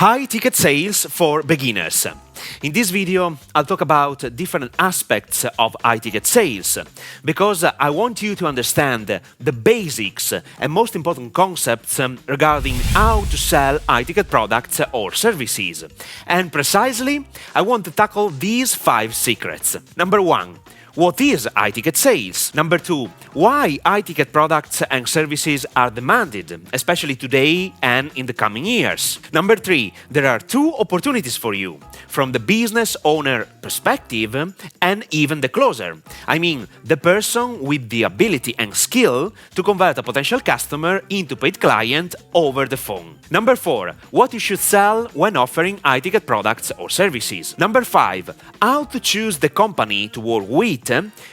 High-ticket sales for beginners. In this video, I'll talk about different aspects of high-ticket sales because I want you to understand the basics and most important concepts regarding how to sell high-ticket products or services. And precisely, I want to tackle these 5 secrets. Number 1. What is high-ticket sales? Number 2. Why high-ticket products and services are demanded, especially today and in the coming years? Number 3. There are 2 opportunities for you, from the business owner perspective and even the closer. I mean, the person with the ability and skill to convert a potential customer into paid client over the phone. Number 4. What you should sell when offering high-ticket products or services. Number 5. How to choose the company to work with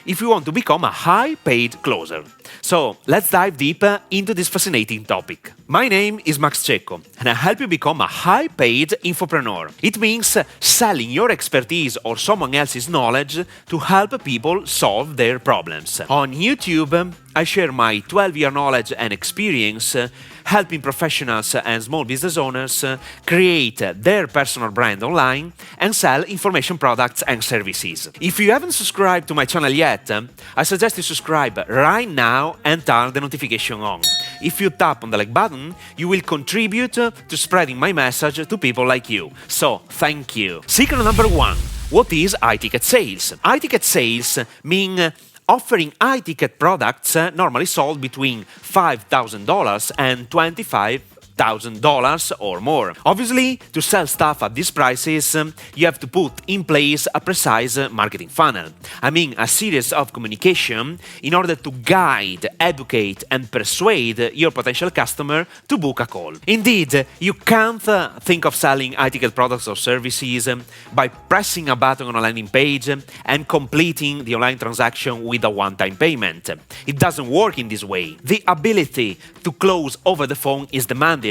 if you want to become a high-paid closer. So, let's dive deeper into this fascinating topic. My name is Cecco, and I help you become a high-paid infopreneur. It means selling your expertise or someone else's knowledge to help people solve their problems. On YouTube, I share my 12-year knowledge and experience helping professionals and small business owners create their personal brand online and sell information products and services. If you haven't subscribed to my channel yet, I suggest you subscribe right now and turn the notification on. If you tap on the like button, you will contribute to spreading my message to people like you. So, thank you. Secret number 1. What is high-ticket sales? High-ticket sales mean offering high-ticket products normally sold between $5,000 and $25,000 or more. Obviously, to sell stuff at these prices, you have to put in place a precise marketing funnel. I mean, a series of communication in order to guide, educate, and persuade your potential customer to book a call. Indeed, you can't think of selling high-ticket products or services by pressing a button on a landing page and completing the online transaction with a one-time payment. It doesn't work in this way. The ability to close over the phone is demanded,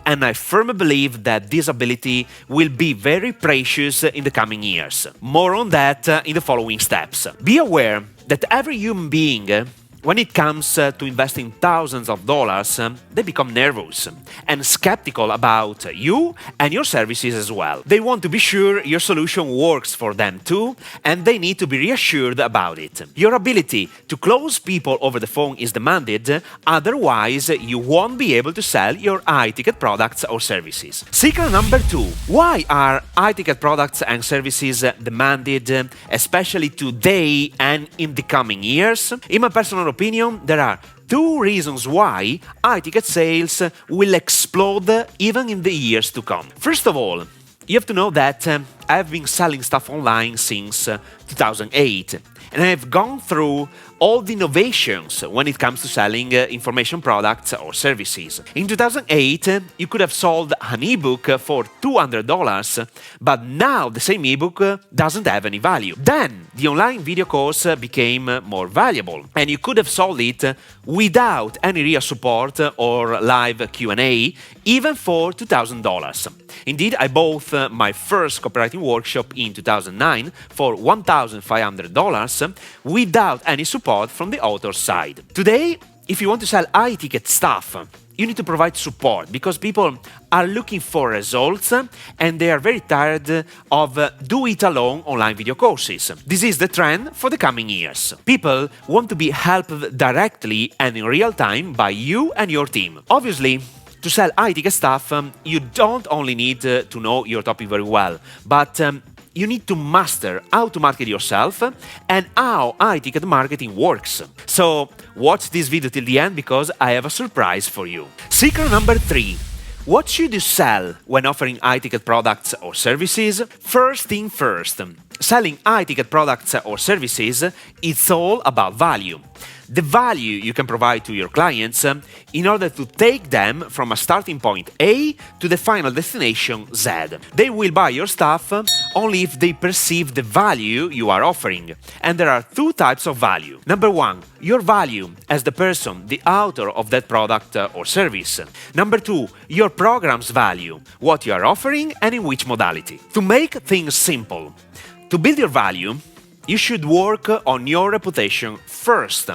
and I firmly believe that this ability will be very precious in the coming years. More on that in the following steps. Be aware that every human being, when it comes to investing thousands of dollars, they become nervous and skeptical about you and your services as well. They want to be sure your solution works for them too, and they need to be reassured about it. Your ability to close people over the phone is demanded, otherwise you won't be able to sell your high-ticket products or services. Secret number 2. Why are high-ticket products and services demanded, especially today and in the coming years? In my personal opinion, there are 2 reasons why high-ticket sales will explode even in the years to come. First of all, you have to know that I've been selling stuff online since 2008, and I've gone through all the innovations when it comes to selling information products or services. In 2008, you could have sold an ebook for $200, but now the same ebook doesn't have any value. Then the online video course became more valuable, and you could have sold it without any real support or live Q&A, even for $2,000. Indeed, I bought my first copywriting workshop in 2009 for $1,500 without any support from the author's side. Today, if you want to sell high-ticket stuff, you need to provide support because people are looking for results and they are very tired of do-it-alone online video courses. This is the trend for the coming years. People want to be helped directly and in real time by you and your team. Obviously, to sell high-ticket stuff, you don't only need to know your topic very well, but you need to master how to market yourself and how high-ticket marketing works. So, watch this video till the end because I have a surprise for you. Secret number 3. What should you sell when offering high-ticket products or services? First thing first, selling high-ticket products or services, it's all about value. The value you can provide to your clients in order to take them from a starting point A to the final destination Z. They will buy your stuff only if they perceive the value you are offering. And there are 2 types of value. Number 1, your value as the person, the author of that product or service. Number 2, your program's value, what you are offering and in which modality. To make things simple, to build your value, you should work on your reputation first.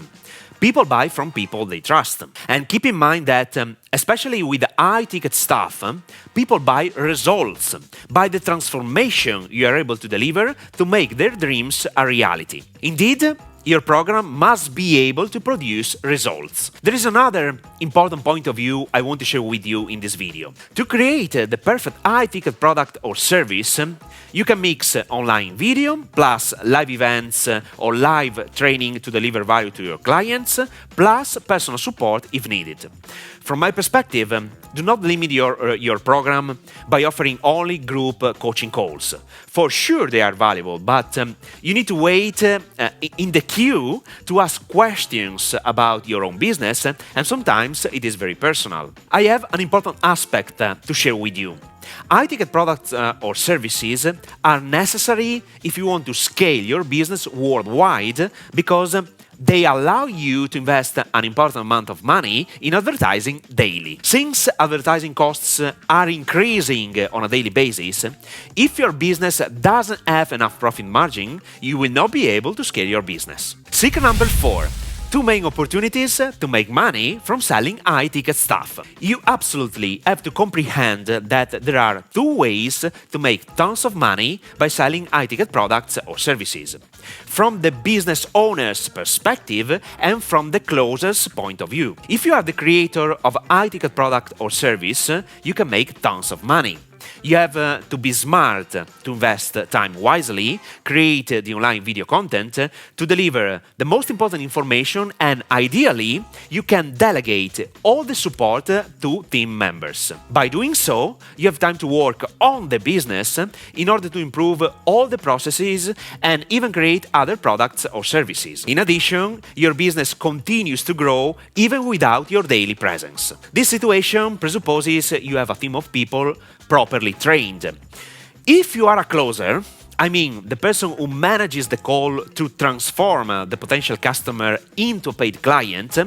People buy from people they trust. And keep in mind that, especially with the high-ticket stuff, people buy results, buy the transformation you are able to deliver to make their dreams a reality. Indeed, your program must be able to produce results. There is another important point of view I want to share with you in this video. To create the perfect high-ticket product or service, you can mix online video plus live events or live training to deliver value to your clients, plus personal support if needed. From my perspective, do not limit your program by offering only group coaching calls. For sure they are valuable, but you need to wait in the queue to ask questions about your own business, and sometimes it is very personal. I have an important aspect to share with you. High-ticket products or services are necessary if you want to scale your business worldwide, because they allow you to invest an important amount of money in advertising daily. Since advertising costs are increasing on a daily basis, if your business doesn't have enough profit margin, you will not be able to scale your business. Secret number 4. Two main opportunities to make money from selling high-ticket stuff. You absolutely have to comprehend that there are two ways to make tons of money by selling high-ticket products or services. From the business owner's perspective and from the closer's point of view. If you are the creator of a high-ticket product or service, you can make tons of money. You have to be smart to invest time wisely, create the online video content to deliver the most important information, and ideally, you can delegate all the support to team members. By doing so, you have time to work on the business in order to improve all the processes and even create other products or services. In addition, your business continues to grow even without your daily presence. This situation presupposes you have a team of people properly trained. If you are a closer, I mean the person who manages the call to transform the potential customer into a paid client,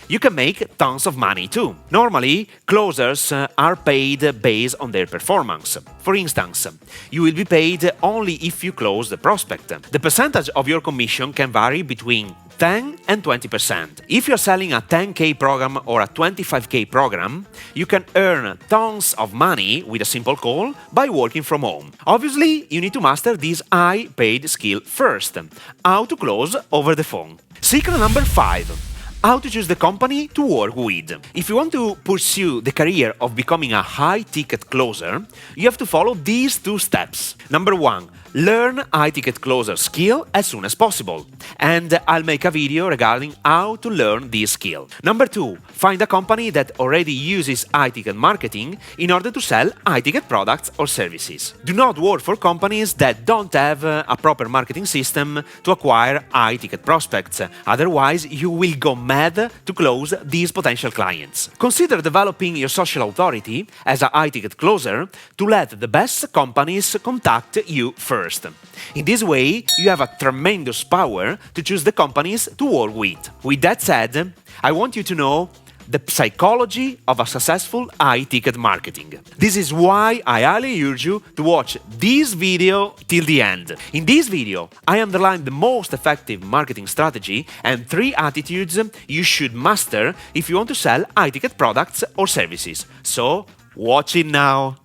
you can make tons of money too. Normally, closers are paid based on their performance. For instance, you will be paid only if you close the prospect. The percentage of your commission can vary between 10 and 20%. If you're selling a 10K program or a 25K program, you can earn tons of money with a simple call by working from home. Obviously, you need to master this high-paid skill first: how to close over the phone. Secret number 5. How to choose the company to work with. If you want to pursue the career of becoming a high-ticket closer, you have to follow these 2 steps. Number 1. Learn high-ticket closer skill as soon as possible, and I'll make a video regarding how to learn this skill. Number 2. Find a company that already uses high-ticket marketing in order to sell high-ticket products or services. Do not work for companies that don't have a proper marketing system to acquire high-ticket prospects, otherwise you will go mad to close these potential clients. Consider developing your social authority as a high-ticket closer to let the best companies contact you first. In this way, you have a tremendous power to choose the companies to work with. With that said, I want you to know the psychology of a successful high-ticket marketing. This is why I highly urge you to watch this video till the end. In this video, I underline the most effective marketing strategy and 3 attitudes you should master if you want to sell high-ticket products or services. So, watch it now!